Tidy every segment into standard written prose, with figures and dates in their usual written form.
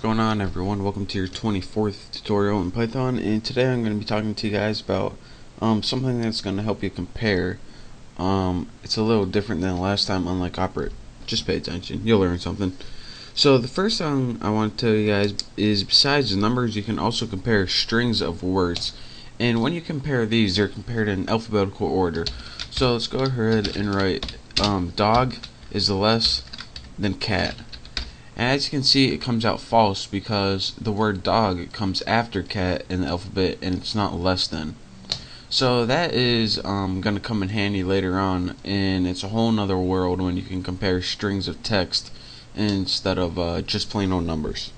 going on, everyone? Welcome to your 24th tutorial in Python, and today I'm going to be talking to you guys about something that's going to help you compare. It's a little different than last time, unlike operate. Just pay attention, you'll learn something. So the first thing I want to tell you guys is, besides the numbers, you can also compare strings of words. And when you compare these, they're compared in alphabetical order. So let's go ahead and write dog is less than cat. And as you can see, it comes out false because the word dog comes after cat in the alphabet and it's not less than. So that is going to come in handy later on, and it's a whole nother world when you can compare strings of text instead of just plain old numbers.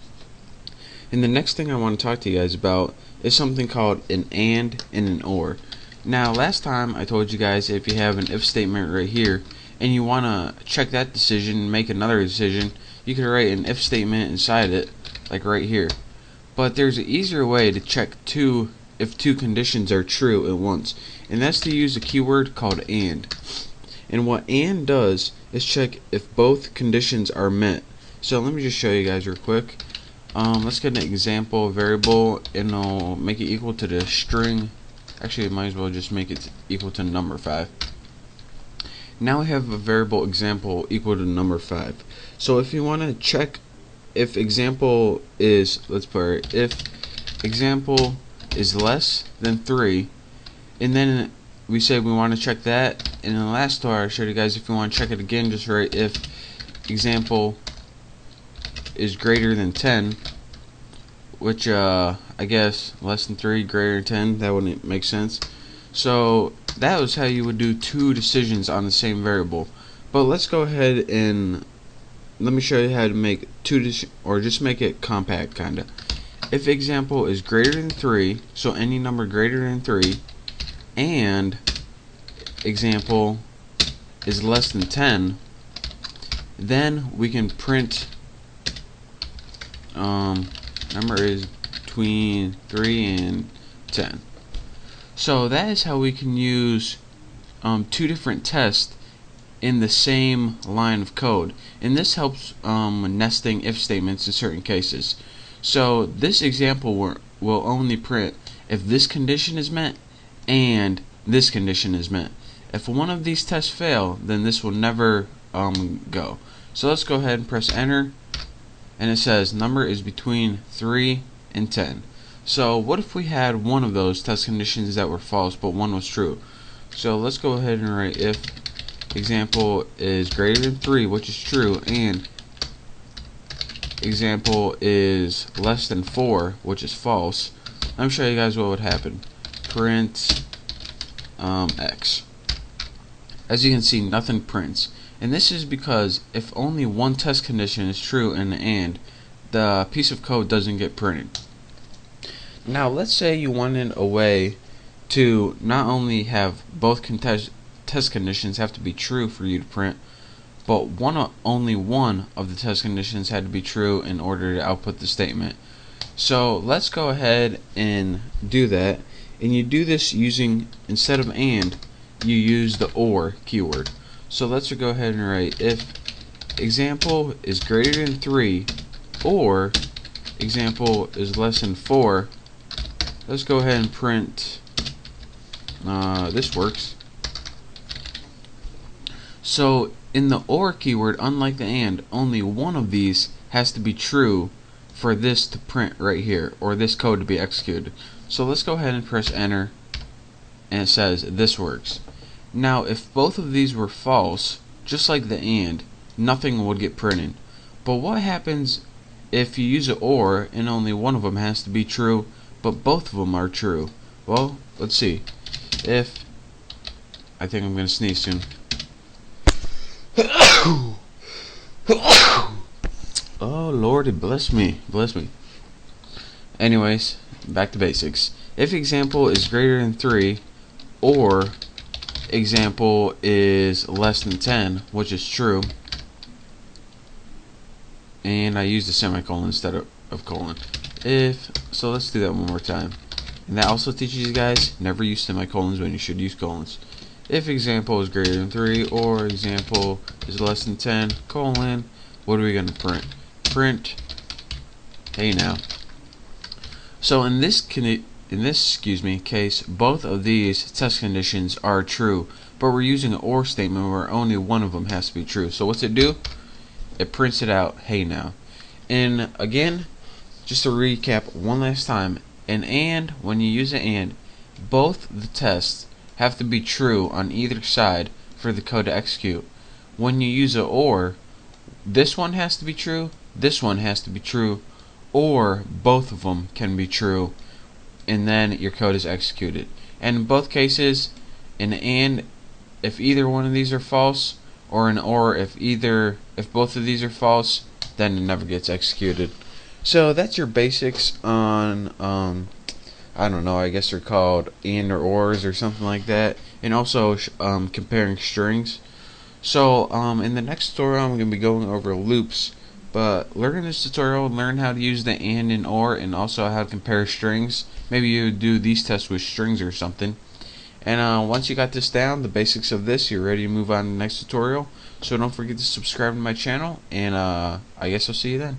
And the next thing I want to talk to you guys about is something called an and an or. Now, last time I told you guys, if you have an if statement right here and you want to check that decision and make another decision, you could write an if statement inside it, like right here. But there's an easier way to check if two conditions are true at once, and that's to use a keyword called and. And what and does is check if both conditions are met. So let me just show you guys real quick. Let's get an example variable, and I'll make it equal to the string. Actually, I might as well just make it equal to number 5. Now we have a variable example equal to number 5. So if you want to check if example is, let's put it, if example is less than 3, and then we say we want to check that, and in the last tutorial I showed you guys if you want to check it again, just write if example is greater than 10, which I guess less than 3, greater than 10, that wouldn't make sense. So that was how you would do two decisions on the same variable. But let's go ahead and let me show you how to make or just make it compact kinda. If example is greater than 3, so any number greater than 3, and example is less than 10, then we can print number is between 3 and 10. So that is how we can use two different tests in the same line of code, and this helps nesting if statements in certain cases. So this example will only print if this condition is met and this condition is met. If one of these tests fail, then this will never go. So let's go ahead and press enter, and it says number is between 3 and 10. So what if we had one of those test conditions that were false but one was true? So let's go ahead and write if example is greater than 3, which is true, and example is less than 4, which is false. Let me show you guys what would happen. Print X. As you can see, nothing prints, and this is because if only one test condition is true in the and, the piece of code doesn't get printed. Now let's say you wanted a way to not only have both test conditions have to be true for you to print, but only one of the test conditions had to be true in order to output the statement. So let's go ahead and do that, and you do this using, instead of and, you use the or keyword. So let's go ahead and write if example is greater than 3 or example is less than 4. Let's go ahead and print this works. So in the or keyword, unlike the and, only one of these has to be true for this to print right here, or this code to be executed. So let's go ahead and press enter, and it says this works. Now if both of these were false, just like the and, nothing would get printed. But what happens if you use an or and only one of them has to be true but both of them are true? Well, let's see. If I think I'm gonna sneeze soon. Oh Lord, bless me, bless me. Anyways, back to basics. If example is greater than 3 or example is less than 10, which is true, and I used a semicolon instead of colon. So let's do that one more time. And that also teaches you guys, never use semicolons when you should use colons. If example is greater than 3 or example is less than 10, colon, what are we going to print? Print hey now. So in this case, both of these test conditions are true, but we're using an OR statement where only one of them has to be true. So what's it do? It prints it out, hey now. And again, just to recap one last time, when you use an and, both the tests have to be true on either side for the code to execute. When you use an or, this one has to be true, this one has to be true, or both of them can be true, and then your code is executed. And in both cases, an and, if either one of these are false, or an or, if both of these are false, then it never gets executed. So that's your basics on I don't know, I guess they're called and or ors or something like that, and also comparing strings. So in the next tutorial I'm going to be going over loops, but learn this tutorial, learn how to use the and or, and also how to compare strings. Maybe you do these tests with strings or something. And once you got this down, the basics of this, you're ready to move on to the next tutorial. So don't forget to subscribe to my channel, and I guess I'll see you then.